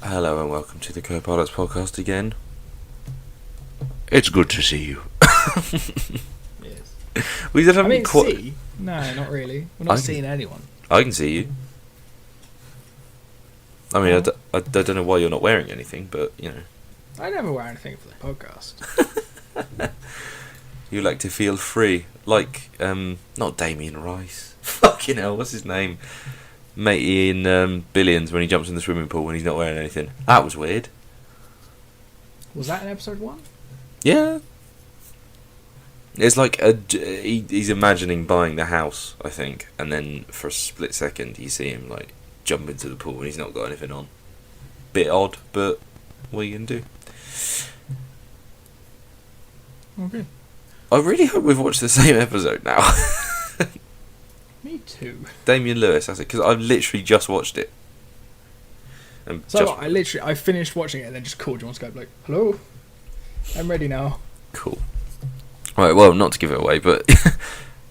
Hello and welcome to the Co-Pilots podcast again. It's good to see you. Yes. We just I haven't mean, quite. see? No, not really. We're not seeing anyone. I can see you. I mean, I don't know why you're not wearing anything, but you know. I never wear anything for the podcast. You like to feel free, like not Damien Rice. Fucking hell, what's his name? Matey in Billions when he jumps in the swimming pool when he's not wearing anything. That was weird. Was that in episode 1? Yeah. It's like he's imagining buying the house, I think, and then for a split second you see him like jump into the pool and he's not got anything on. Bit odd, but what are you gonna do? Okay. I really hope we've watched the same episode now. Me too. Damien Lewis, that's it, because I've literally just watched it. And So I finished watching it and then just called you on Skype like, hello, I'm ready now. Cool. Right, well, not to give it away, but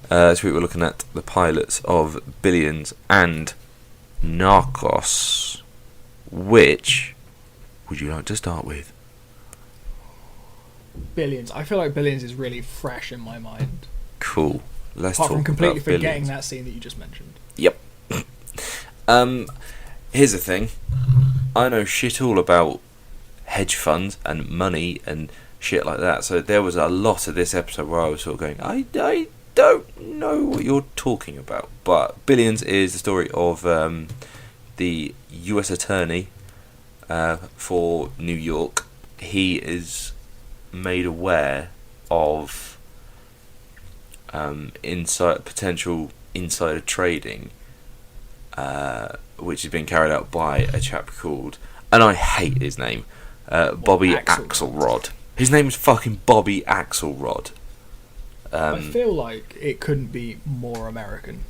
this week we're looking at the pilots of Billions and Narcos. Which would you like to start with? Billions. I feel like Billions is really fresh in my mind. Cool. Let's Apart talk from completely about forgetting Billions. that scene that you just mentioned. Yep. Here's the thing. I know shit all about hedge funds and money and shit like that. So there was a lot of this episode where I was sort of going, I don't know what you're talking about. But Billions is the story of the U.S. attorney for New York. He is made aware of potential insider trading, which has been carried out by a chap called, and I hate his name, Bobby Axelrod. His name is fucking Bobby Axelrod. I feel like it couldn't be more American.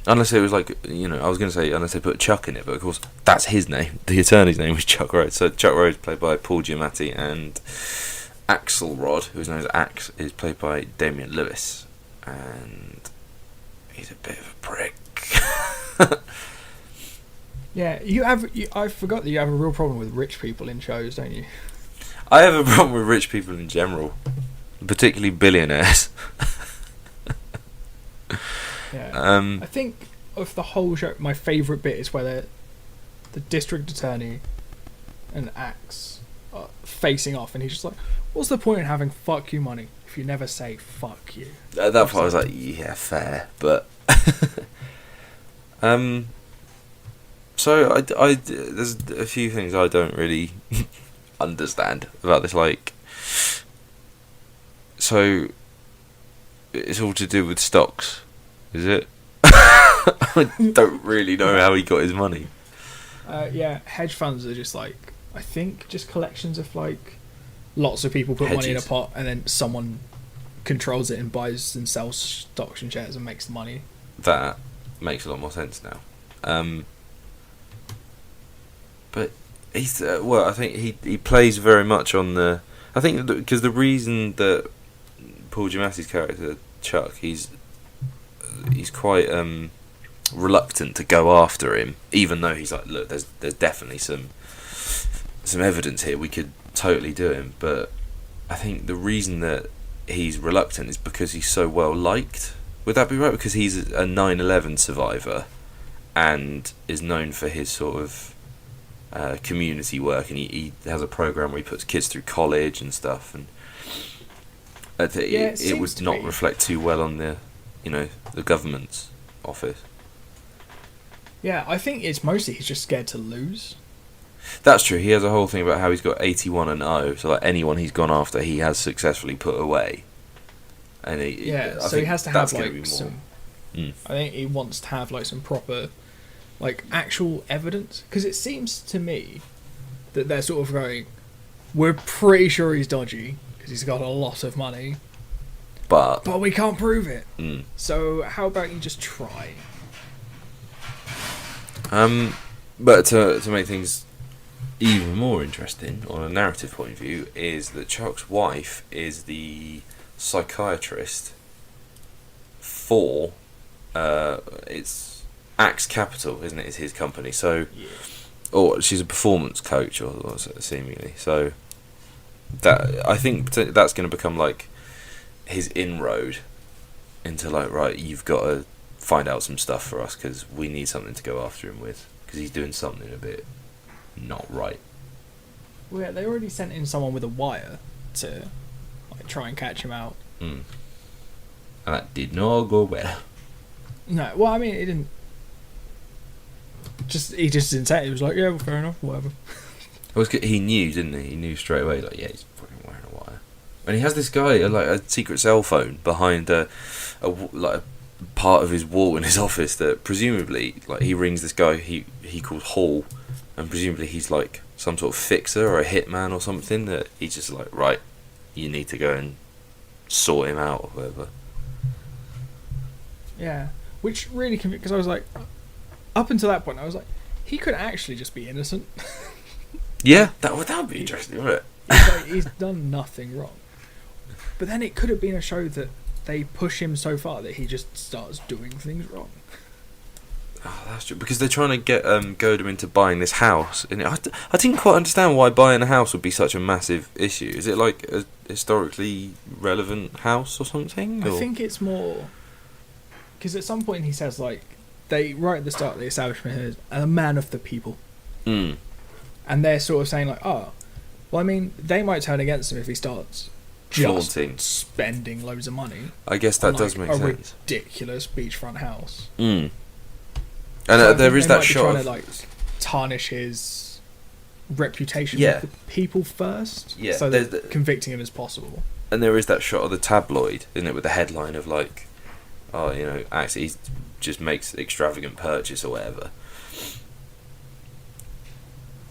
Unless it was like, you know, I was going to say unless they put Chuck in it, but of course that's his name. The attorney's name was Chuck Rhodes. So Chuck Rhodes played by Paul Giamatti, and Axelrod, who's known as Axe, is played by Damien Lewis, and he's a bit of a prick. Yeah, I forgot that you have a real problem with rich people in shows, don't you? I have a problem with rich people in general, particularly billionaires. Yeah. I think of the whole show, my favourite bit is where the district attorney and Axe are facing off, and he's just like, what's the point in having fuck you money if you never say fuck you? At that point I was like, yeah, fair, but so I there's a few things I don't really understand about this, like, so it's all to do with stocks, is it? I don't really know how he got his money. Yeah, hedge funds are just like, I think just collections of like lots of people put money in a pot and then someone controls it and buys and sells stocks and shares and makes the money. That makes a lot more sense now. But he's well, I think he plays very much on the. I think because the reason that Paul Giamatti's character Chuck, he's quite reluctant to go after him, even though he's like, look, there's definitely some evidence here, we could totally do him. But I think the reason that he's reluctant is because he's so well liked. Would that be right? Because he's a 9/11 survivor and is known for his sort of community work, and he has a program where he puts kids through college and stuff, and it would not reflect too well on the government's office. Yeah, I think it's mostly he's just scared to lose. That's true. He has a whole thing about how he's got 81-0, so like anyone he's gone after, he has successfully put away. And he has to have like some. I think he wants to have like some proper, like actual evidence, because it seems to me that they're sort of going, we're pretty sure he's dodgy because he's got a lot of money, but we can't prove it. So how about you just try? But to make things even more interesting on a narrative point of view is that Chuck's wife is the psychiatrist for it's Axe Capital, isn't it? Is his company. So or she's a performance coach, or seemingly. So that I think that's going to become like his inroad into like, right, you've got to find out some stuff for us because we need something to go after him with because he's doing something a bit not right. Well, yeah, they already sent in someone with a wire to like try and catch him out. And that did not go well. No, well, I mean, it didn't. He just didn't say it. He was like, yeah, well, fair enough, whatever. He knew, didn't he? He knew straight away, like, yeah, he's fucking wearing a wire. And he has this guy, like a secret cell phone behind a part of his wall in his office that presumably, like, he rings this guy he calls Hall, and presumably he's like some sort of fixer or a hitman or something that he's just like, right, you need to go and sort him out or whatever. Yeah, which really because I was like, up until that point, I was like, he could actually just be innocent. Yeah, that would be interesting, wouldn't it? He's done nothing wrong. But then it could have been a show that they push him so far that he just starts doing things wrong. Oh, that's true. Because they're trying to get goad him into buying this house. And I didn't quite understand why buying a house would be such a massive issue. Is it like a historically relevant house or something? I think it's more... Because at some point he says, like, right at the start, the establishment is a man of the people. Mm. And they're sort of saying, like, oh, well, I mean, they might turn against him if he starts just flaunting, spending loads of money. I guess that does make sense. A ridiculous beachfront house. Mm. And so there is that shot trying to, like, tarnish his reputation with the people first. Yeah. So that convicting him as possible. And there is that shot of the tabloid, isn't it, with the headline of, like, oh, you know, actually he just makes extravagant purchase or whatever.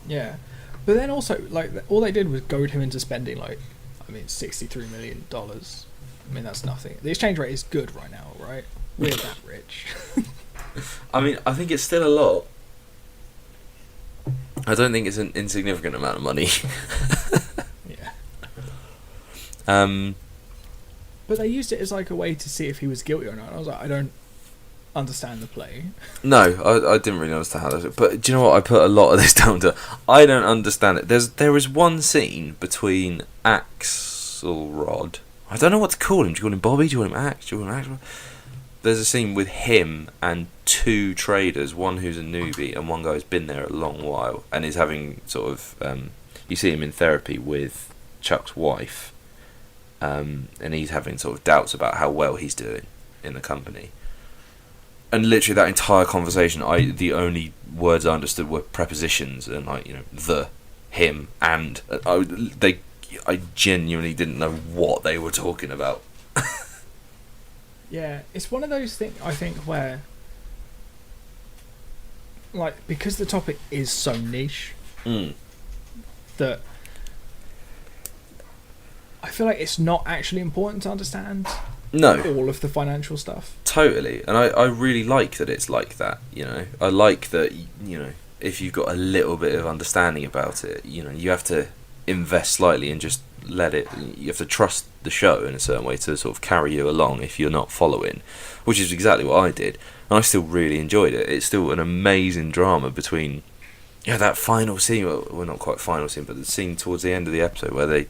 Yeah. But then also, like, all they did was goad him into spending, like, I mean, $63 million. I mean, that's nothing. The exchange rate is good right now, right? We're that rich. I mean, I think it's still a lot. I don't think it's an insignificant amount of money. Yeah. But they used it as like a way to see if he was guilty or not. I was like, I don't understand the play. No, I didn't really understand how that. But do you know what? I put a lot of this down to I don't understand it. There is one scene between Axelrod. I don't know what to call him. Do you call him Bobby? Do you call him Axe? Do you call him Axelrod? There's a scene with him and two traders, one who's a newbie and one guy who's been there a long while and is having sort of you see him in therapy with Chuck's wife, and he's having sort of doubts about how well he's doing in the company. And literally that entire conversation, the only words I understood were prepositions and, like, you know, the, him, and I genuinely didn't know what they were talking about. Yeah, it's one of those things, I think, where, like, because the topic is so niche, that I feel like it's not actually important to understand all of the financial stuff. Totally, and I really like that it's like that, you know. I like that, you know, if you've got a little bit of understanding about it, you know, you have to invest slightly and just let it, you have to trust the show in a certain way to sort of carry you along if you're not following, which is exactly what I did, and I still really enjoyed it. It's still an amazing drama between, that final scene, well, not quite final scene, but the scene towards the end of the episode where they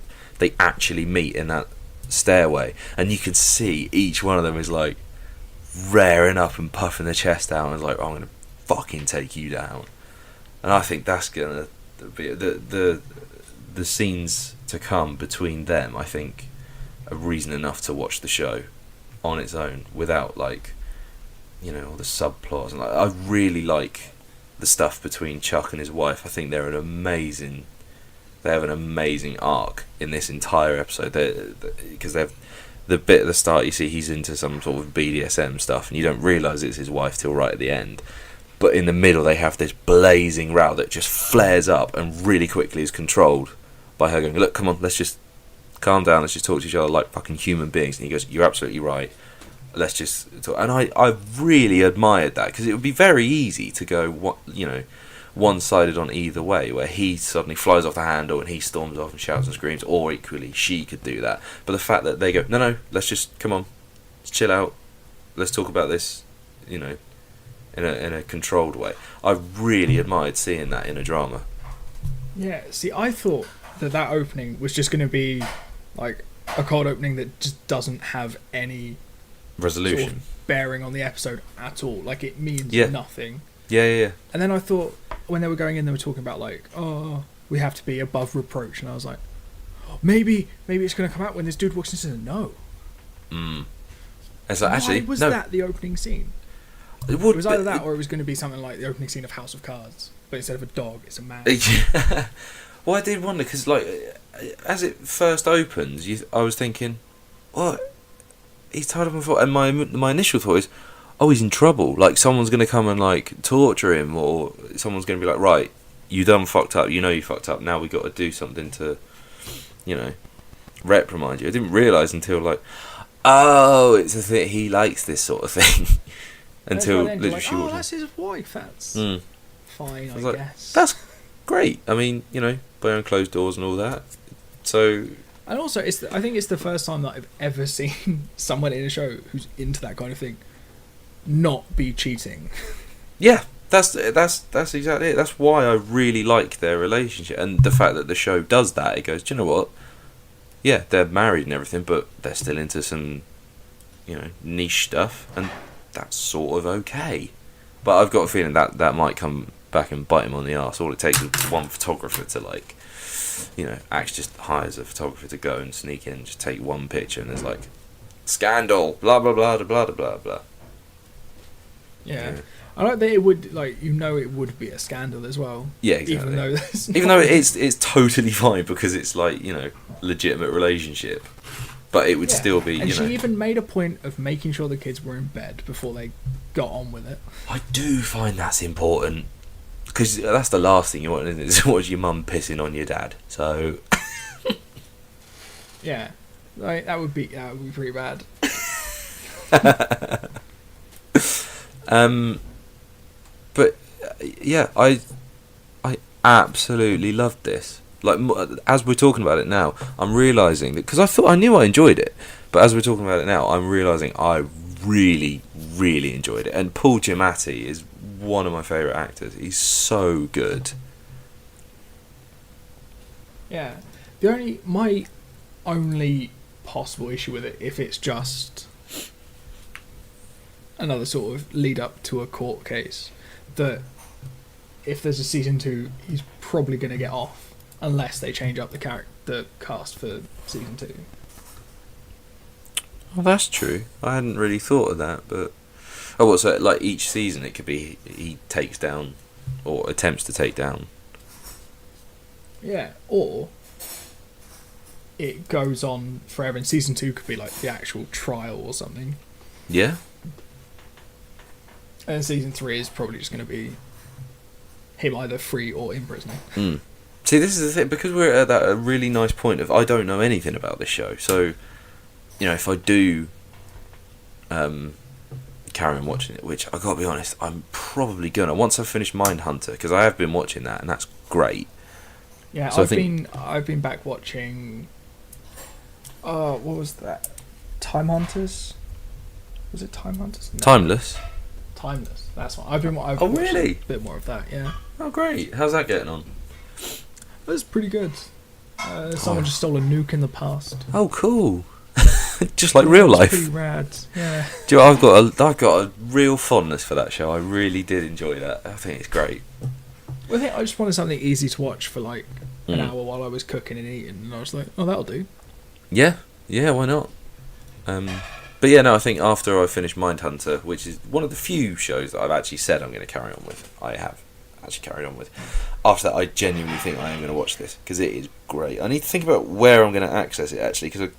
actually meet in that stairway, and you can see each one of them is like raring up and puffing their chest out and is like, oh, I'm gonna fucking take you down. And I think that's gonna be the scenes to come between them, I think, are reason enough to watch the show on its own without, like, you know, all the subplots. And, like, I really like the stuff between Chuck and his wife. I think they have an amazing arc in this entire episode, because they've the bit at the start you see he's into some sort of BDSM stuff and you don't realise it's his wife till right at the end, but in the middle they have this blazing row that just flares up and really quickly is controlled by her going, look, come on, let's just calm down, let's just talk to each other like fucking human beings. And he goes, you're absolutely right, let's just talk. And I really admired that, because it would be very easy to go, what, you know, one-sided on either way, where he suddenly flies off the handle and he storms off and shouts and screams, or equally she could do that. But the fact that they go, no, let's just, come on, let's chill out, let's talk about this, you know, in a controlled way. I really admired seeing that in a drama. Yeah, see, I thought that opening was just going to be like a cold opening that just doesn't have any resolution sort of bearing on the episode at all. Like, it means nothing. Yeah. And then I thought, when they were going in, they were talking about like, oh, we have to be above reproach, and I was like, oh, maybe it's going to come out when this dude walks in and says no. So actually, why was no. that the opening scene? It was either that, or it was going to be something like the opening scene of House of Cards, but instead of a dog, it's a man. Well, I did wonder, because like, as it first opens, I was thinking, what? He's tied up on foot, and my initial thought is, oh, he's in trouble. Like, someone's going to come and like torture him, or someone's going to be like, right, you done fucked up. You know you fucked up. Now we got to do something to, reprimand you. I didn't realise until like, oh, it's a thing. He likes this sort of thing. Until literally like, she oh, that's his wife. That's fine, I guess. That's great. I mean, behind closed doors and all that. So. And also, I think it's the first time that I've ever seen someone in a show who's into that kind of thing not be cheating. Yeah, that's exactly it. That's why I really like their relationship, and the fact that the show does that. It goes, do you know what? Yeah, they're married and everything, but they're still into some, niche stuff, and that's sort of okay. But I've got a feeling that might come back and bite him on the arse. All it takes is one photographer to like, Axe just hires a photographer to go and sneak in and just take one picture, and there's like, scandal, blah blah blah blah blah blah blah. Yeah. I like that it would, like, it would be a scandal as well. Yeah, exactly. Even though it's totally fine, because it's like, legitimate relationship. But it would still be, And she even made a point of making sure the kids were in bed before they got on with it. I do find that's important. Because that's the last thing you want, isn't it? Is watch your mum pissing on your dad. So. Yeah. Like, that would be pretty bad. But yeah, I absolutely loved this. Like, as we're talking about it now, I'm realising that, because I knew I enjoyed it, but as we're talking about it now, I'm realising I really, really enjoyed it. And Paul Giamatti is one of my favourite actors. He's so good. Yeah. My only possible issue with it, if it's just another sort of lead up to a court case, that if there's a season 2, he's probably going to get off unless they change up the cast for season 2. Well, that's true. I hadn't really thought of that, but so like each season it could be he takes down or attempts to take down. Yeah, or it goes on forever, and season 2 could be like the actual trial or something. Yeah. And season 3 is probably just going to be him either free or in prison. See, this is the thing, because we're at that really nice point of I don't know anything about this show, so if I do carry on watching it, which I gotta be honest, I'm probably gonna once I've finished Mindhunter, because I have been watching that and that's great. Yeah, so I've been back watching. What was that? Time Hunters? Was it Time Hunters? No. Timeless. That's what I've really? A bit more of that, yeah. Oh, great! How's that getting on? It was pretty good. Someone just stole a nuke in the past. Oh, cool! Just like real life. Pretty rad. Yeah. Do you know, I've got a real fondness for that show. I really did enjoy that. I think it's great. Well, I think I just wanted something easy to watch for like an hour while I was cooking and eating, and I was like, oh, that'll do. Yeah, why not? But yeah, no, I think after I finished Mindhunter, which is one of the few shows that I've actually said I'm going to carry on with, I have actually carried on with. After that, I genuinely think I am going to watch this, because it is great. I need to think about where I'm going to access it, actually, because,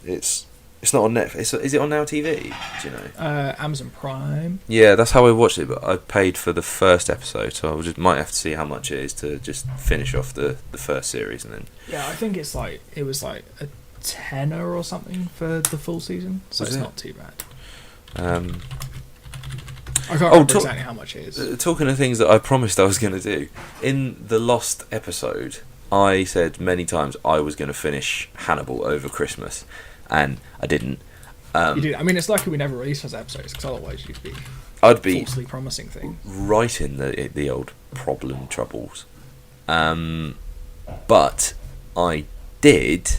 it's not on Netflix. Is it on Now TV? Do you know? Amazon Prime. Yeah, that's how I watched it, but I paid for the first episode, so I might have to see how much it is to just finish off the first series, and then... Yeah, I think it was like a tenner or something for the full season, so it's not too bad. I can't remember exactly how much it is. Talking of things that I promised I was going to do, in the Lost episode, I said many times I was going to finish Hannibal over Christmas, and I didn't. You did. I mean, it's lucky we never released those episodes, because otherwise you'd be... I'd be falsely promising things. right in the old problem troubles. But I did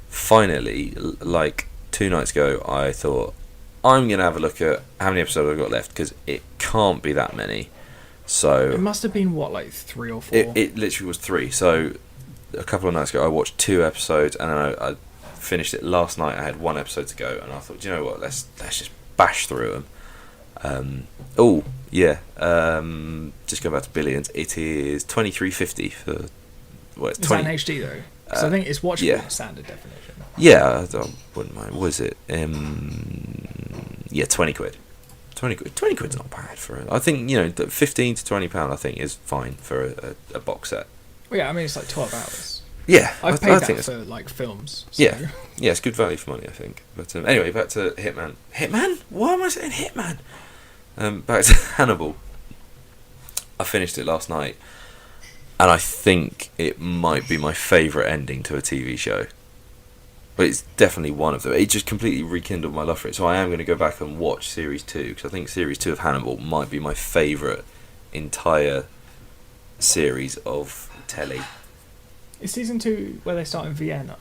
finally, like 2 nights ago, I thought I'm gonna have a look at how many episodes I've got left, because it can't be that many. So it must have been what, like 3 or 4. It literally was 3. So a couple of nights ago, I watched 2 episodes, and then I finished it last night. I had 1 episode to go, and I thought, do you know what? Let's just bash through them. Just go back to Billions. It is 23.50 for. Well, it's is 20. that in HD though? Because I think it's watchable in standard definition. Yeah, I wouldn't mind. What is it? 20 quid. 20 quid. 20 quid's not bad for it. I think, £15 to £20 I think is fine for a box set. Well, yeah, I mean it's like 12 hours. Yeah, I've paid that for like films. So. Yeah, it's good value for money, I think. But anyway, back to Hitman. Hitman? Why am I saying Hitman? Back to Hannibal. I finished it last night, and I think it might be my favourite ending to a TV show. But it's definitely one of them. It just completely rekindled my love for it. So I am going to go back and watch Series 2, because I think Series 2 of Hannibal might be my favourite entire series of telly. Is Season 2 where they start in Vienna?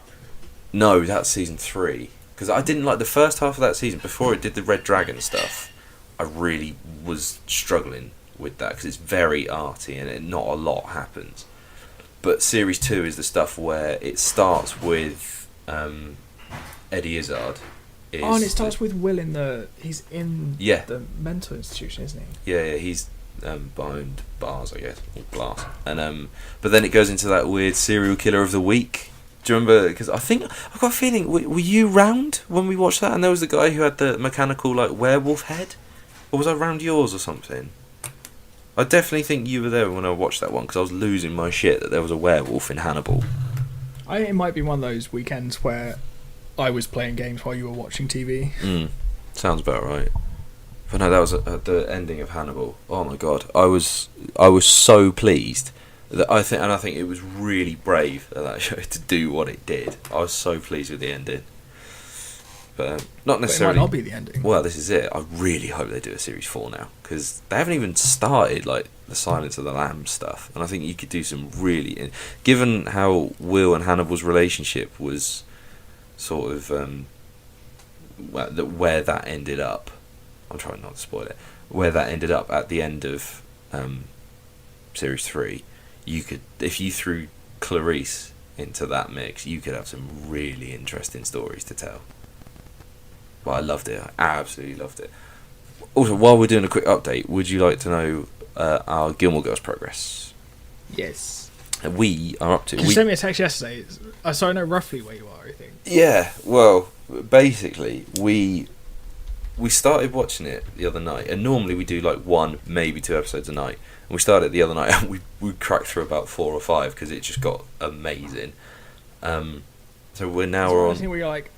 No, that's Season 3. Because I didn't like the first half of that season. Before it did the Red Dragon stuff, I really was struggling with that, because it's very arty and not a lot happens. But Series 2 is the stuff where it starts with Eddie Izzard. And it starts with Will he's in the mental institution, isn't he? Yeah, he's behind bars, I guess, or glass. And but then it goes into that weird serial killer of the week. Do you remember? Because I've got a feeling, were you round when we watched that? And there was the guy who had the mechanical werewolf head, or was I round yours or something? I definitely think you were there when I watched that one, because I was losing my shit that there was a werewolf in Hannibal. I think it might be one of those weekends where I was playing games while you were watching TV. Sounds about right. But no, that was the ending of Hannibal. Oh my god, I was so pleased that I think it was really brave of that show to do what it did. I was so pleased with the ending. But not necessarily. But it might not be the ending. Well, this is it. I really hope they do a Series 4 now, because they haven't even started the Silence of the Lambs stuff, and I think you could do some really. Given how Will and Hannibal's relationship was, sort of, where that ended up. I'm trying not to spoil it. Where that ended up at the end of Series 3, you could, if you threw Clarice into that mix, you could have some really interesting stories to tell. But I loved it. I absolutely loved it. Also, while we're doing a quick update, would you like to know our Gilmore Girls progress? Yes. We are up to... You sent me a text yesterday, so I know roughly where you are, I think. Yeah, well, basically, we started watching it the other night, and normally we do 1, maybe 2 episodes a night. And we started the other night, and we cracked through about 4 or 5, because it just got amazing. So we're now on... I think where you're like,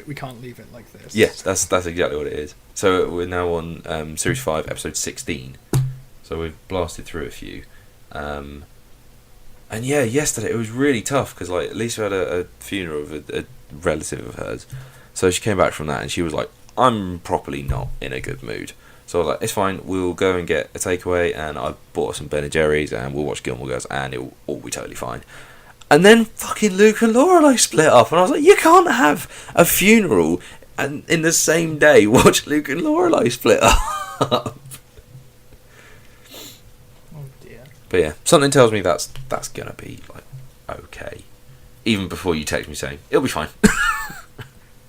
we can't leave it like this. Yeah, that's exactly what it is. So we're now on Series 5, Episode 16. So we've blasted through a few. And yeah, yesterday it was really tough, because Lisa had a funeral of a relative of hers. So she came back from that, and she was like, I'm properly not in a good mood. So I was like, it's fine, we'll go and get a takeaway, and I bought some Ben & Jerry's, and we'll watch Gilmore Girls, and it'll all be totally fine. And then fucking Luke and Lorelai split up, and I was like, you can't have a funeral and in the same day watch Luke and Lorelai split up. Oh dear. But yeah, something tells me that's gonna be okay. Even before you text me saying it'll be fine.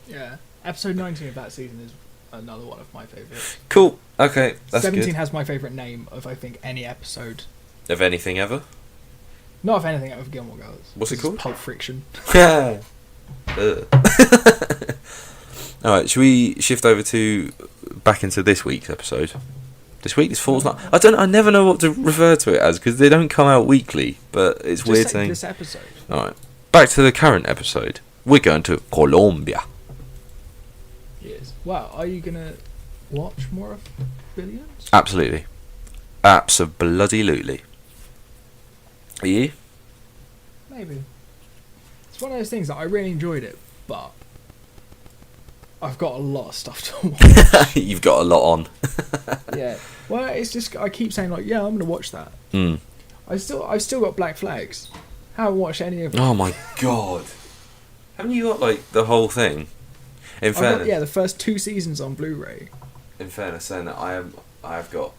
Yeah, episode 19 of that season is another one of my favourites. Cool. Okay, that's 17 good. has my favourite name of I think any episode of anything ever. Not of anything out of Gilmore Girls. What's it called? Pulp Friction. Alright, should we shift over back into this week's episode? This week is Falls Night. I never know what to refer to it as, because they don't come out weekly, but it's Just weird say saying... this episode. Alright, back to the current episode. We're going to Colombia. Yes. Wow, are you going to watch more of Billions? Absolutely. Abso-bloody-lutely. Are you? Maybe. It's one of those things that I really enjoyed it, but I've got a lot of stuff to watch. You've got a lot on. Yeah. Well, it's just I keep saying like, yeah, I'm gonna watch that. Mm. I've still got Black Flags. Haven't watched any of them. Oh my god! Haven't you got like the whole thing? In fairness, the first 2 seasons on Blu-ray. In fairness, saying that I have got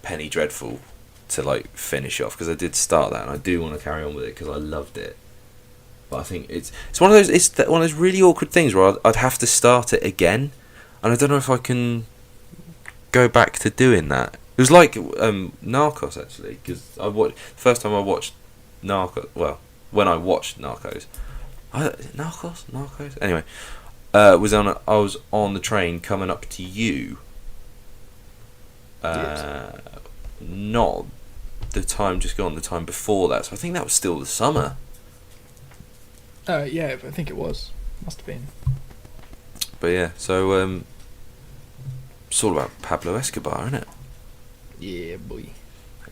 Penny Dreadful to like finish off because I did start that and I do want to carry on with it because I loved it. But I think it's one of those one of those really awkward things where I'd have to start it again, and I don't know if I can go back to doing that. It was like Narcos actually, because first time I watched Narcos. Well, when I watched Narcos, Narcos. Anyway, I was on the train coming up to you. Not the time just gone, the time before that. So I think that was still the summer. Yeah, I think it was. Must have been. But yeah, so it's all about Pablo Escobar, isn't it? Yeah, boy.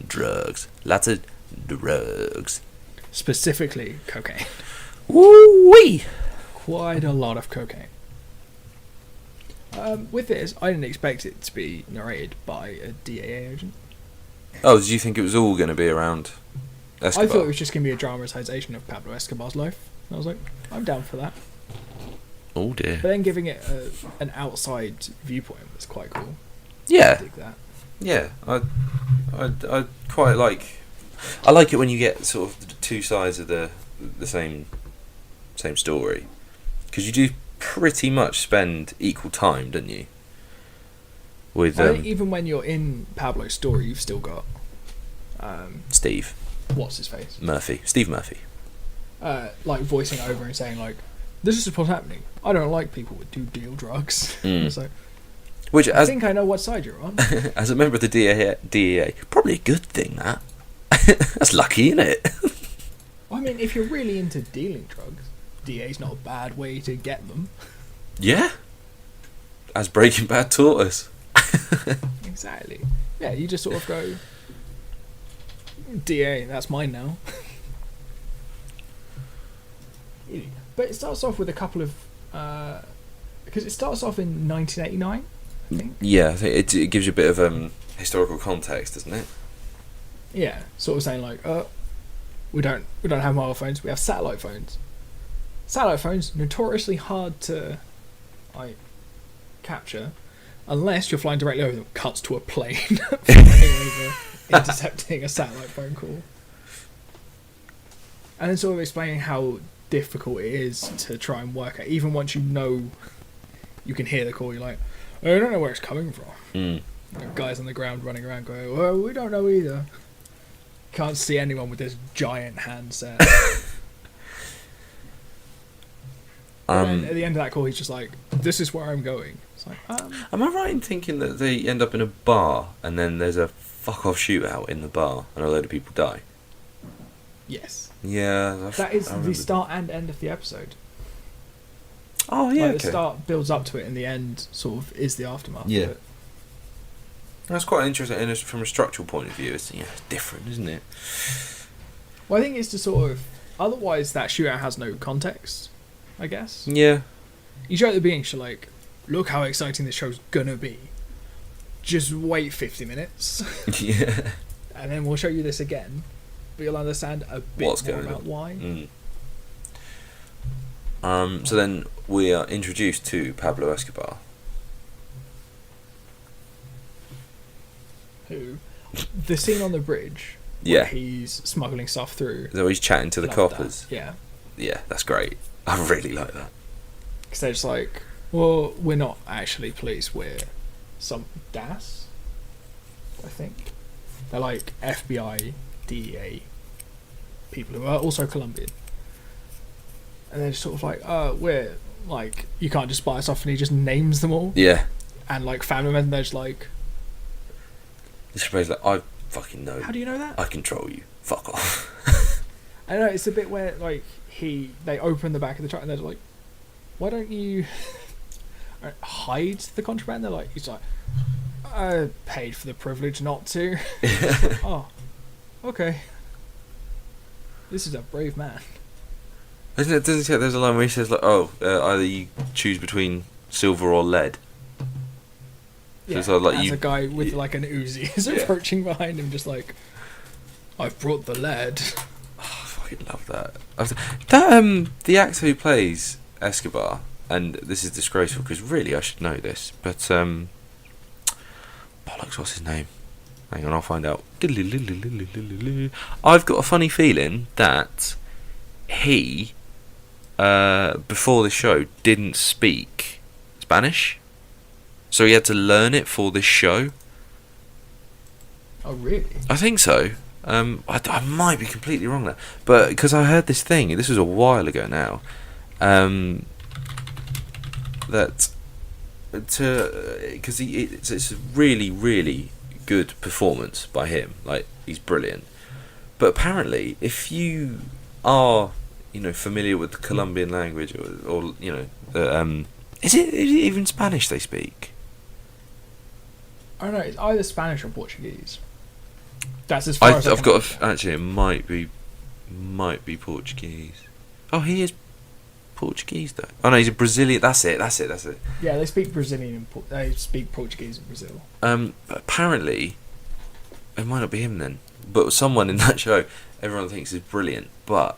Drugs. Lots of drugs. Specifically, cocaine. Woo-wee! Quite a lot of cocaine. With this, I didn't expect it to be narrated by a DEA agent. Oh, did you think it was all going to be around Escobar? I thought it was just going to be a dramatization of Pablo Escobar's life. And I was like, I'm down for that. Oh dear. But then giving it an outside viewpoint was quite cool. Yeah. I dig that. Yeah, I quite like. I like it when you get sort of the two sides of the same story, because you do pretty much spend equal time, don't you? With I think even when you're in Pablo's story, you've still got Steve. What's his face? Murphy. Steve Murphy. Like voicing over and saying like, "This is what's happening. I don't like people who do deal drugs." It's like, which I think I know what side you're on. As a member of the DEA, probably a good thing that. That's lucky, isn't it? I mean, if you're really into dealing drugs, DEA's not a bad way to get them. Yeah. As Breaking Bad taught us. Exactly. Yeah, you just sort of go, DA, that's mine now. But it starts off with a couple of... because it starts off in 1989, I think. Yeah, I think it gives you a bit of historical context, doesn't it? Yeah, sort of saying like, we don't have mobile phones, we have satellite phones. Satellite phones, notoriously hard to capture, unless you're flying directly over them. Cuts to a plane flying over, intercepting a satellite phone call. And then sort of explaining how difficult it is to try and work out. Even once you know, you can hear the call, you're like, I don't know where it's coming from. Mm. Guys on the ground running around going, well, we don't know either. Can't see anyone with this giant handset. And then at the end of that call, he's just like, this is where I'm going. It's like, am I right in thinking that they end up in a bar and then there's a fuck-off shootout in the bar and a load of people die? Yes. Yeah. That is the start and end of the episode. Oh, yeah, like, okay. The start builds up to it and the end sort of is the aftermath. Yeah. But that's quite interesting, and from a structural point of view, it's different, isn't it? Well, I think it's to sort of... Otherwise, that shootout has no context, I guess. Yeah. You show at the beginning, you're like, look how exciting this show's gonna be. Just wait 50 minutes. Yeah. And then we'll show you this again, but you'll understand a bit more about why. So then we are introduced to Pablo Escobar. Who... The scene on the bridge... Yeah. He's smuggling stuff through. So he's chatting to the coppers. That. Yeah. Yeah, that's great. I really like that. Because they're just like, well, we're not actually police, we're some DAS, I think. They're like FBI, DEA people who are also Colombian. And they're just sort of like, we're like, you can't just buy us off, and he just names them all. Yeah. And like family members, they're just like... This phrase like, I fucking know. How do you know that? I control you. Fuck off. I know, it's a bit where like they open the back of the truck and they're like, why don't you hide the contraband? They're like, he's like, I paid for the privilege not to. Oh, okay. This is a brave man. Isn't it? Doesn't it? There's a line where he says like, "Oh, either you choose between silver or lead. Yeah, so like as a guy with like an Uzi is approaching behind him, just like, I've brought the lead. Oh, I fucking love that. That the actor who plays Escobar, and this is disgraceful because really I should know this, but bollocks, what's his name? Hang on, I'll find out. I've got a funny feeling that he, before the show, didn't speak Spanish, so he had to learn it for this show. Oh, really? I think so. I might be completely wrong there, but because I heard this thing, this was a while ago now, that because it's a really, really good performance by him. Like, he's brilliant. But apparently, if you are, familiar with the Colombian language, or is it even Spanish they speak? I don't know. It's either Spanish or Portuguese. That's as far as I've got. Actually, it might be Portuguese. Oh, he is Portuguese though. Oh no, he's a Brazilian. That's it. Yeah, they speak Brazilian. They speak Portuguese in Brazil. But apparently, it might not be him then. But someone in that show, everyone thinks is brilliant. But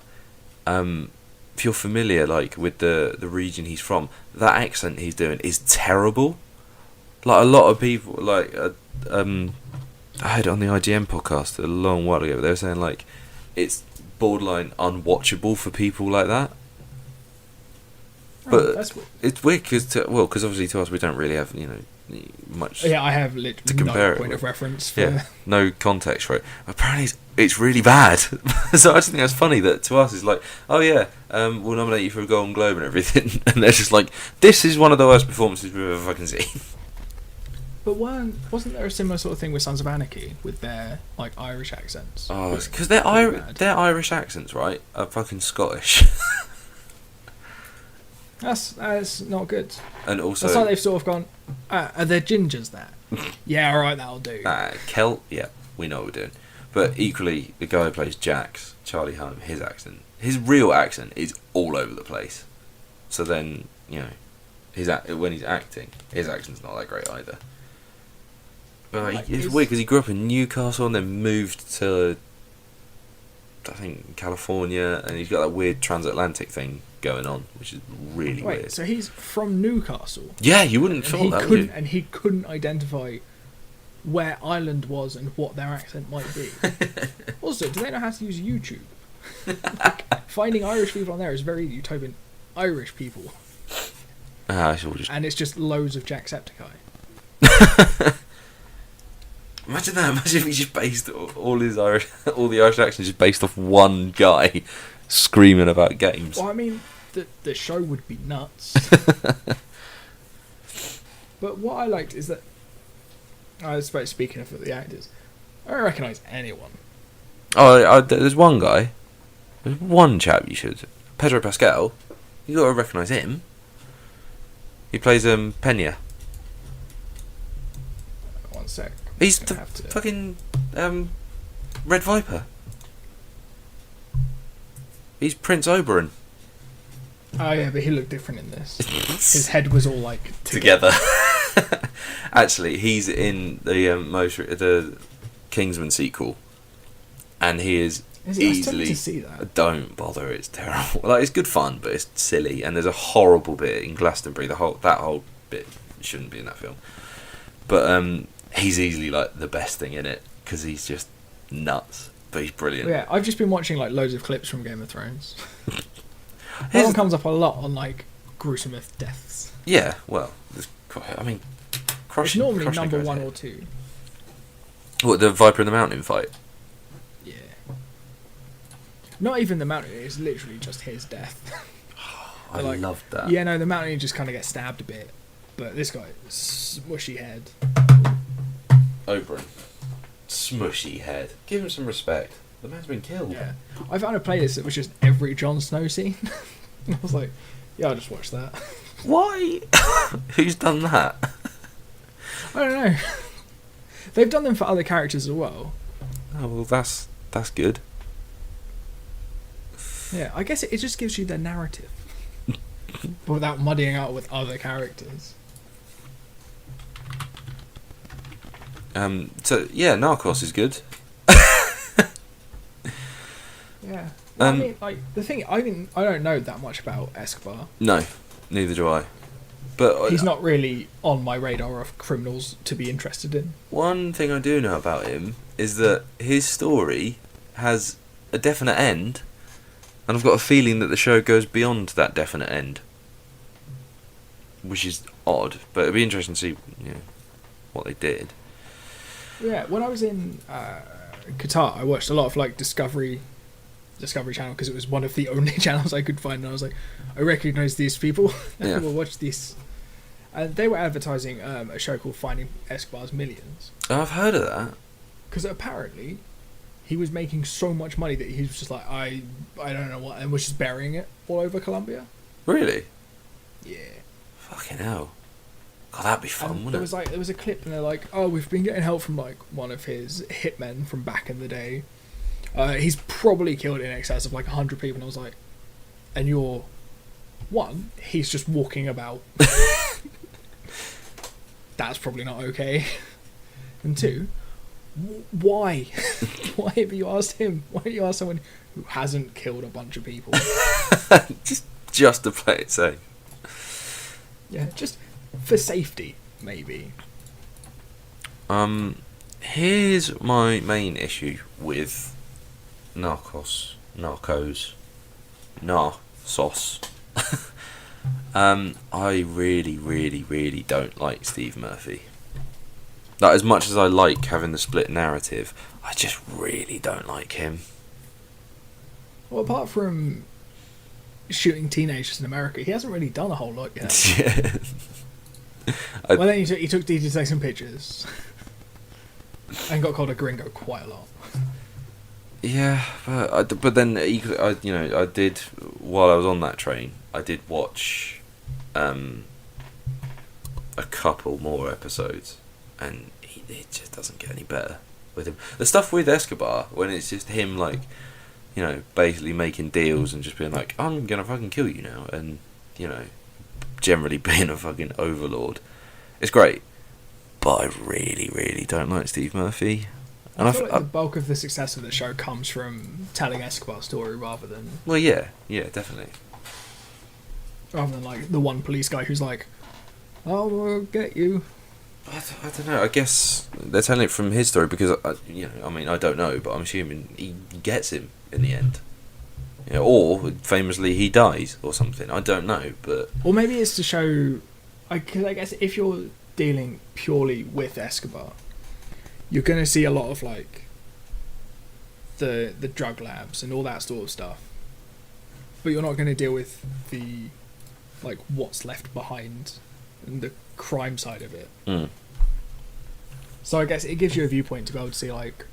if you're familiar, like with the region he's from, that accent he's doing is terrible. Like a lot of people, like I heard it on the IGN podcast a long while ago. They were saying like it's borderline unwatchable for people like that. But that's weird. It's weird because obviously to us we don't really have much. Yeah, I have literally to compare no point of reference. For no context for it. Apparently it's really bad. So I just think that's funny that to us it's like, oh yeah, we'll nominate you for a Golden Globe and everything, and they're just like, this is one of the worst performances we've ever fucking seen. But wasn't there a similar sort of thing with Sons of Anarchy with their like Irish accents? Oh, because their Irish accents, right, are fucking Scottish. That's not good. And also, that's like they've sort of gone, are there gingers there? Yeah, alright, that'll do. Celt, yeah, we know what we're doing. But equally, the guy who plays Jax, Charlie Hunnam, his real accent is all over the place. So then, when he's acting, his accent's not that great either. But it's weird because he grew up in Newcastle and then moved to, I think, California, and he's got that weird transatlantic thing going on, which is really weird. So he's from Newcastle. Yeah, you wouldn't have thought that, would you? And he couldn't identify where Ireland was and what their accent might be. Also, do they know how to use YouTube? Finding Irish people on there is very easy. You type in Irish people. And it's just loads of Jacksepticeye. Imagine that. Imagine if he just based all the Irish accents just based off one guy screaming about games. Well, I mean, the show would be nuts. But what I liked is that, I suppose, speaking of the actors, I don't recognise anyone. Oh, there's one guy. There's one chap you should. Pedro Pascal. You got to recognise him. He plays Pena. One sec. He's the fucking Red Viper. He's Prince Oberyn. Oh yeah, but he looked different in this. His head was all like together. Actually, he's in the Kingsman sequel, and he is easily. To see that. Don't bother. It's terrible. Like, it's good fun, but it's silly. And there's a horrible bit in Glastonbury. That whole bit shouldn't be in that film. But he's easily like the best thing in it because he's just nuts. But he's brilliant. Yeah, I've just been watching like loads of clips from Game of Thrones. That one comes up a lot on like gruesome deaths. Yeah, well, it's normally number 1 or 2. What, the Viper in the Mountain fight? Yeah. Not even the mountain. It's literally just his death. I loved that. Yeah, no, the mountain just kind of gets stabbed a bit, but this guy, smushy head. Oberyn. Smushy head. Give him some respect. The man's been killed. Yeah. I found a playlist that was just every Jon Snow scene. I was like, yeah, I'll just watch that. Why? Who's done that? I don't know. They've done them for other characters as well. Oh, well, that's good. Yeah, I guess it just gives you the narrative. but without muddying out with other characters. So yeah, Narcos is good. Yeah. Well, I mean, like the thing, I don't know that much about Escobar. No, neither do I. But he's not really on my radar of criminals to be interested in. One thing I do know about him is that his story has a definite end, and I've got a feeling that the show goes beyond that definite end, which is odd. But it'd be interesting to see, what they did. Yeah, when I was in Qatar, I watched a lot of like Discovery Channel because it was one of the only channels I could find, and I was like, I recognise these people. I will watch this. And they were advertising a show called Finding Escobar's Millions. Oh, I've heard of that. Because apparently, he was making so much money that he was just like, I don't know what, and was just burying it all over Colombia. Really? Yeah. Fucking hell. God, that'd be fun, wouldn't it? There was a clip, and they're like, oh, we've been getting help from like one of his hitmen from back in the day. He's probably killed in excess of like 100 people, and I was like, and you're one, he's just walking about. That's probably not okay. And two, why? Why have you asked him? Why have you asked someone who hasn't killed a bunch of people? just to play it safe. Yeah, just for safety, maybe. Here's my main issue with Narcos. I really, really, really don't like Steve Murphy. Like, as much as I like having the split narrative, I just really don't like him. Well, apart from shooting teenagers in America, he hasn't really done a whole lot yet. Yeah. Well, then he took DT to take some pictures. And got called a gringo quite a lot. Yeah, but then I did, while I was on that train, I did watch a couple more episodes, and it just doesn't get any better with him. The stuff with Escobar, when it's just him, like, basically making deals and just being like, I'm gonna fucking kill you now, and generally being a fucking overlord, it's great. But I really, really don't like Steve Murphy. And I feel like the bulk of the success of the show comes from telling Escobar's story rather than... Well, yeah, definitely. Rather than, like, the one police guy who's like, oh, we'll get you. I don't know, I guess they're telling it from his story because, I don't know, but I'm assuming he gets him in the end. Or, famously, he dies or something. I don't know, but... Or maybe it's to show... Because I guess if you're dealing purely with Escobar, you're going to see a lot of like the drug labs and all that sort of stuff, but you're not going to deal with the like what's left behind and the crime side of it. So I guess it gives you a viewpoint to be able to see, like,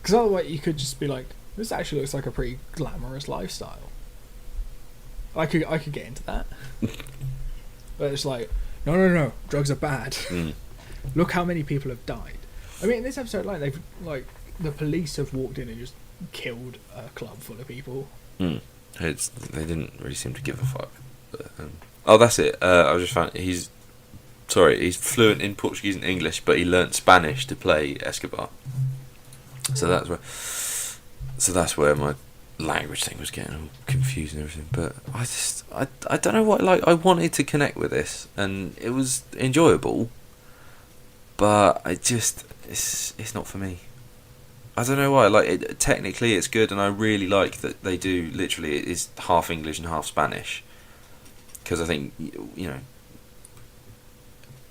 because otherwise you could just be like, this actually looks like a pretty glamorous lifestyle. I could get into that. But it's like, no, drugs are bad. Look how many people have died. I mean, in this episode, the police have walked in and just killed a club full of people. They didn't really seem to give a fuck. But, that's it. I just found he's fluent in Portuguese and English, but he learnt Spanish to play Escobar. So that's where my language thing was getting all confused and everything. But I don't know what, like, I wanted to connect with this, and it was enjoyable. But it's not for me. I don't know why. Like, technically it's good, and I really like that they do literally it is half English and half Spanish. Because I think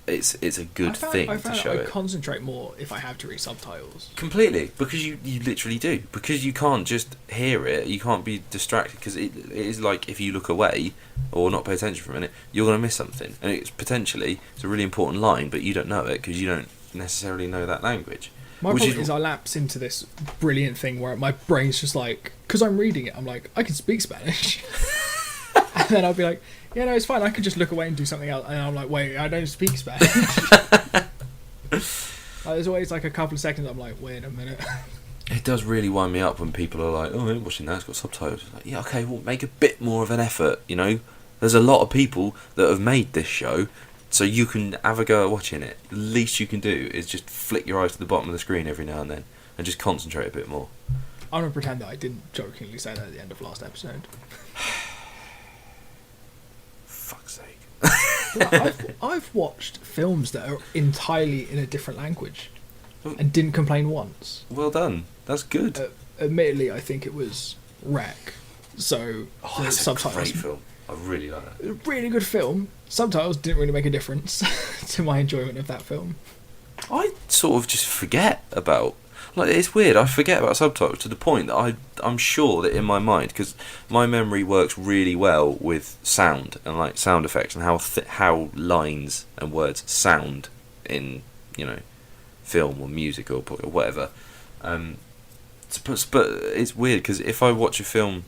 it's a good thing to show it. I concentrate more if I have to read subtitles. Completely, because you literally do. Because you can't just hear it, you can't be distracted, because it is like if you look away or not pay attention for a minute, you're going to miss something. And it's a really important line, but you don't know it because you don't necessarily know that language. My problem is I lapse into this brilliant thing where my brain's just like, because I'm reading it, I'm like, I can speak Spanish. And then I'll be like, yeah, no, it's fine, I can just look away and do something else. And I'm like, wait, I don't speak Spanish. There's always like a couple of seconds I'm like, wait a minute. It does really wind me up when people are like, oh, I'm watching that, it's got subtitles. Like, yeah, okay, well, make a bit more of an effort, There's a lot of people that have made this show, so you can have a go at watching it. The least you can do is just flick your eyes to the bottom of the screen every now and then, and just concentrate a bit more. I'm going to pretend that I didn't jokingly say that at the end of last episode. Fuck's sake. I've watched films that are entirely in a different language and didn't complain once. Well done. That's good. Admittedly, I think it was Wreck. So, that's subtitles. a great film. I really like that. A really good film. Subtitles didn't really make a difference to my enjoyment of that film. I sort of just forget about... Like, it's weird, I forget about subtitles to the point that I'm sure that in my mind, because my memory works really well with sound and like sound effects and how lines and words sound in, film or music or whatever. But it's weird because if I watch a film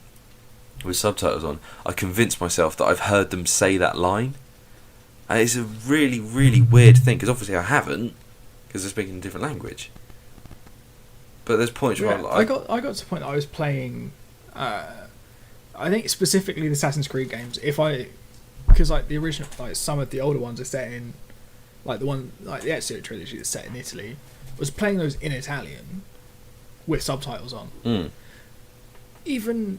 with subtitles on, I convince myself that I've heard them say that line. And it's a really, really weird thing because obviously I haven't, because they're speaking a different language. But there's points where I got to the point that I was playing, I think specifically the Assassin's Creed games. Because like the original, like some of the older ones are set in, like the one like the Ezio trilogy that's set in Italy, was playing those in Italian, with subtitles on. Mm. Even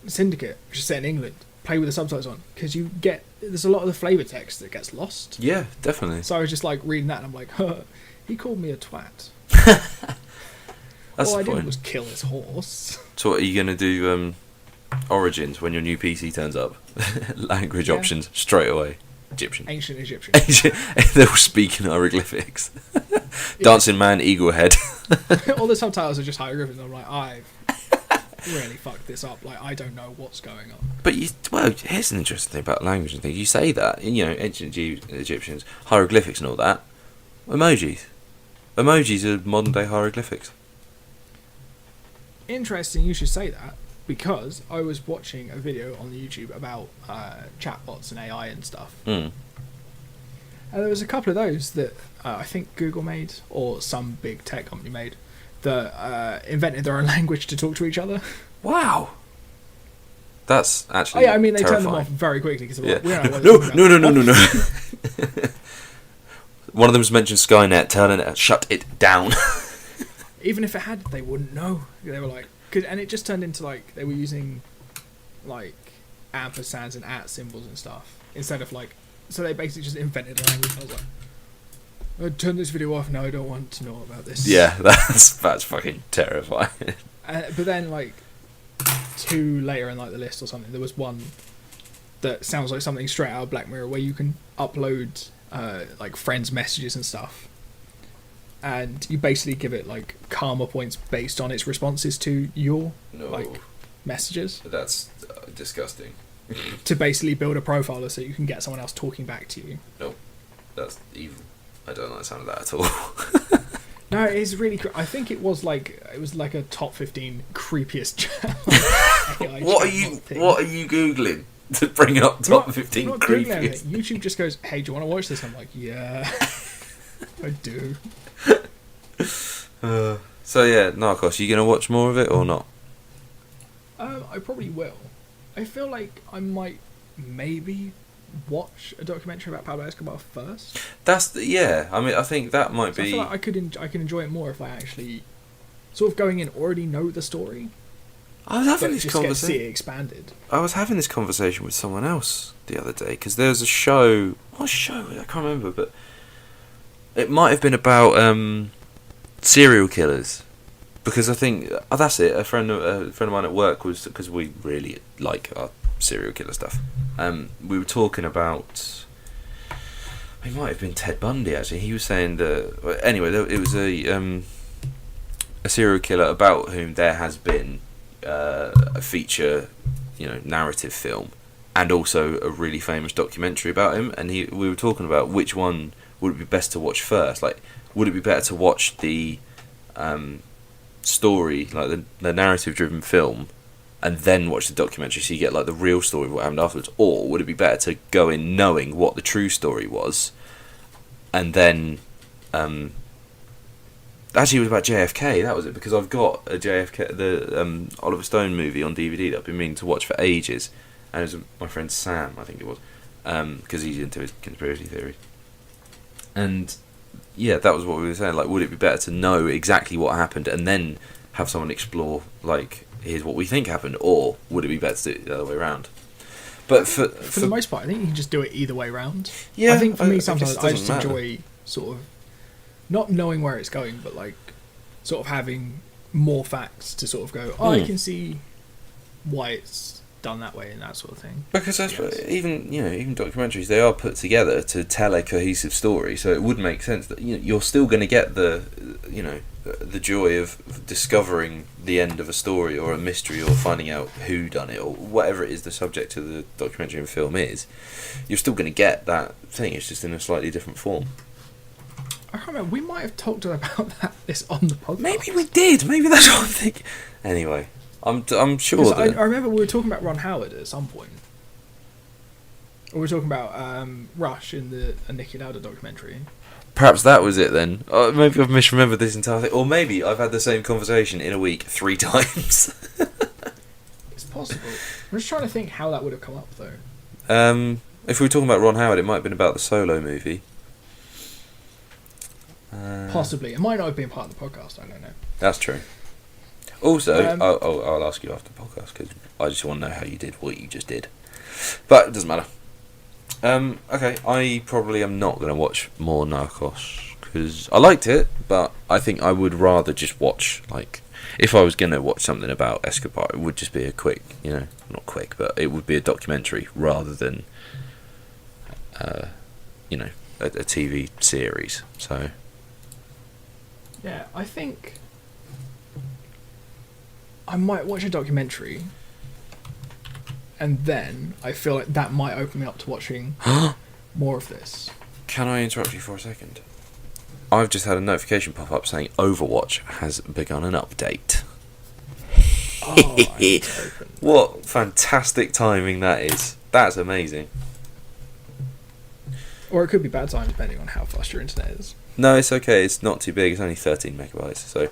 Syndicate, which is set in England, play with the subtitles on because there's a lot of the flavour text that gets lost. Yeah, definitely. So I was just like reading that and I'm like, he called me a twat. That's all I the point. did was kill his horse. So what are you going to do Origins when your new PC turns up? Language options straight away. Egyptian. Ancient Egyptian. They'll speak in hieroglyphics. Dancing man, eagle head. All the subtitles are just hieroglyphics. I'm like, I've really fucked this up. Like, I don't know what's going on. But here's an interesting thing about language and things. You say that, ancient Egyptians, hieroglyphics and all that. Emojis are modern day hieroglyphics. Interesting you should say that, because I was watching a video on YouTube about chatbots and AI and stuff. Mm. And there was a couple of those that I think Google made, or some big tech company made, that invented their own language to talk to each other. Wow. That's actually they turned them terrifying. off very quickly because No. One of them's mentioned Skynet, telling it, shut it down. Even if it had, they wouldn't know. They were like, and it just turned into like they were using like ampersands and @ symbols and stuff instead of like. So they basically just invented a language. I was like, I'd turn this video off now. I don't want to know about this. Yeah, that's fucking terrifying. But then like 2 later in like the list or something, there was one that sounds like something straight out of Black Mirror where you can upload like friends' messages and stuff. And you basically give it like karma points based on its responses to your like messages. That's disgusting. To basically build a profile so you can get someone else talking back to you. No, that's evil. I don't like the sound of that at all. No, it's really. I think it was like a top 15 creepiest. What are you googling to bring up top 15 creepiest? YouTube just goes, "Hey, do you want to watch this?" I'm like, "Yeah, I do." So yeah, Narcos. You gonna watch more of it or not? I probably will. I feel like I might maybe watch a documentary about Pablo Escobar first. I mean, I think that might be. I feel like I can enjoy it more if I actually sort of going in already know the story. I was having this conversation. See it expanded. I was having this conversation with someone else the other day because there's a show. What show? I can't remember, but it might have been about serial killers. Because I think that's it. A friend of mine at work was, because we really like our serial killer stuff. We were talking about. It might have been Ted Bundy actually. He was saying that anyway. It was a serial killer about whom there has been a feature, narrative film, and also a really famous documentary about him. And we were talking about which one would it be best to watch first. Like, would it be better to watch the story, like the narrative-driven film, and then watch the documentary so you get like the real story of what happened afterwards, or would it be better to go in knowing what the true story was, and then actually it was about JFK, that was it, because I've got a JFK, the Oliver Stone movie on DVD that I've been meaning to watch for ages, and it was my friend Sam, I think it was, because he's into his conspiracy theories. And yeah, that was what we were saying. Like, would it be better to know exactly what happened and then have someone explore, like, here's what we think happened, or would it be better to do it the other way around? But for the most part, I think you can just do it either way round. Yeah, I think for me, sometimes I just matter. enjoy sort of not knowing where it's going, but like sort of having more facts to sort of go, I can see why it's done that way and that sort of thing. Because even documentaries, they are put together to tell a cohesive story, so it would make sense that you're still going to get the joy of discovering the end of a story or a mystery or finding out who done it or whatever it is the subject of the documentary and film is. You're still going to get that thing. It's just in a slightly different form. I can't remember. We might have talked about this on the podcast. Maybe we did. Maybe that's what I'm thinking. Anyway, I'm sure that... I remember we were talking about Ron Howard at some point. Or we were talking about Rush in the Niki Lauda documentary. Perhaps that was it then. Maybe I've misremembered this entire thing. Or maybe I've had the same conversation in a week 3 times. It's possible. I'm just trying to think how that would have come up, though. If we were talking about Ron Howard, it might have been about the Solo movie. Possibly. It might not have been part of the podcast, I don't know. That's true. Also, I'll ask you after the podcast, because I just want to know how you did what you just did. But it doesn't matter. Okay, I probably am not going to watch more Narcos, because I liked it, but I think I would rather just watch, like, if I was going to watch something about Escobar, it would just be a quick, not quick, but it would be a documentary rather than, a TV series, so... Yeah, I think I might watch a documentary, and then I feel like that might open me up to watching more of this. Can I interrupt you for a second? I've just had a notification pop up saying Overwatch has begun an update. Oh, I need to open. What fantastic timing that is. That's amazing. Or it could be bad time depending on how fast your internet is. No, it's okay. It's not too big. It's only 13 megabytes. So,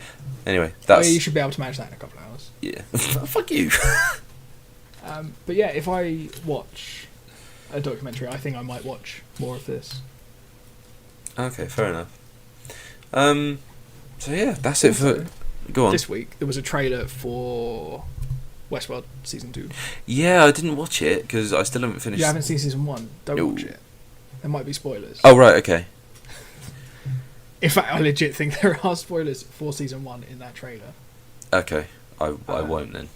anyway, that's... you should be able to manage that in a couple of hours. Yeah. Fuck you. But yeah, if I watch a documentary, I think I might watch more of this. Okay, fair enough. So yeah, that's it for... Go on. This week, there was a trailer for Westworld Season 2. Yeah, I didn't watch it, because I still haven't finished... You haven't seen Season 1? Don't watch it. There might be spoilers. Oh, right, okay. In fact, I legit think there are spoilers for Season 1 in that trailer. Okay, I won't then.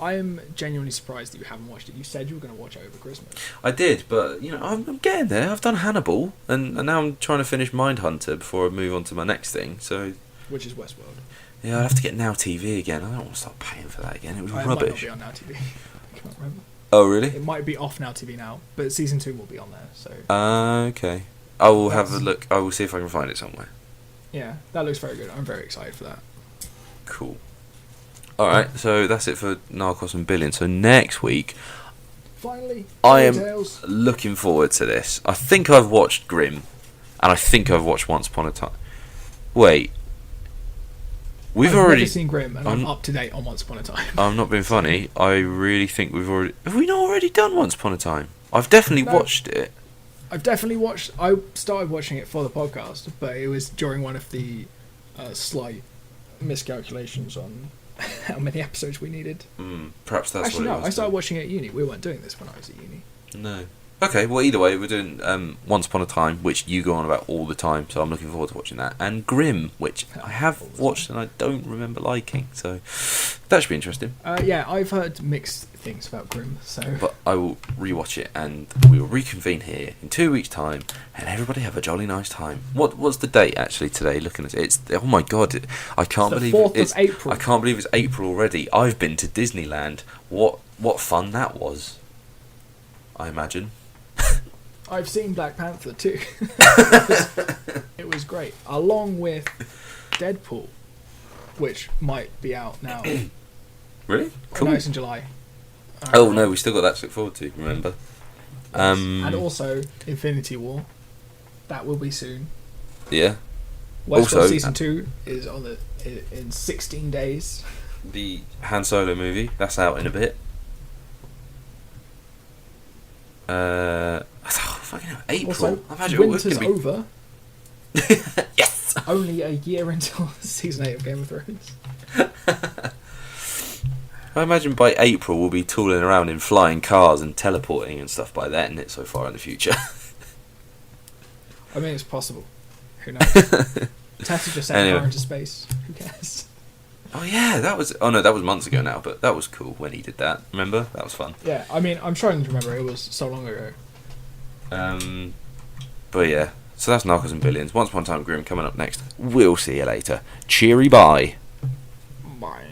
I am genuinely surprised that you haven't watched it. You said you were going to watch it over Christmas. I did, but, I'm getting there. I've done Hannibal, and now I'm trying to finish Mindhunter before I move on to my next thing, so... Which is Westworld. Yeah, I'd have to get Now TV again. I don't want to start paying for that again. It was rubbish. It might not be on Now TV. I can't remember. Oh, really? It might be off Now TV now, but Season 2 will be on there, so... Okay. I will have a look. I will see if I can find it somewhere. Yeah, that looks very good. I'm very excited for that. Cool. Alright, so that's it for Narcos and Billion. So next week... Finally, I am looking forward to this. I think I've watched Grimm, and I think I've watched Once Upon a Time. Wait. I've already seen Grimm, and I'm up to date on Once Upon a Time. I'm not being funny. I really think we've already... Have we not already done Once Upon a Time? I've definitely watched it. I've definitely watched... I started watching it for the podcast, but it was during one of the slight miscalculations on how many episodes we needed. Perhaps that's Actually, what it no, was. I started watching it at uni. We weren't doing this when I was at uni. No. Okay, well, either way, we're doing Once Upon a Time, which you go on about all the time, so I'm looking forward to watching that. And Grimm, which I have watched and I don't remember liking, so that should be interesting. Yeah, I've heard mixed things about Grimm, so... But I will rewatch it, and we will reconvene here in 2 weeks' time, and everybody have a jolly nice time. What's the date, actually, today, looking at it? It's... Oh, my God, I can't believe it's... 4th of April. I can't believe it's April already. I've been to Disneyland. What fun that was, I imagine. I've seen Black Panther too. It was great. Along with Deadpool, which might be out now. Really? Cool. No, it's in July. Oh no, we still got that to look forward to, remember? And also Infinity War. That will be soon. Yeah. Westworld Season 2 is on in 16 days. The Han Solo movie, that's out in a bit. Fucking hell, April. Also, Imagine winter's over. Yes. Only a year until season 8 of Game of Thrones. I imagine by April we'll be tooling around in flying cars and teleporting and stuff by then. It's so far in the future. I mean, it's possible. Who knows? Tesla just sent a car into space. Who cares? Oh yeah, that was. Oh no, that was months ago now. But that was cool when he did that. Remember? That was fun. Yeah, I mean, I'm trying to remember. It was so long ago. But yeah, so that's Narcos and Billions. Once Upon a Time Grim coming up next. We'll see you later. Cheery bye. Bye.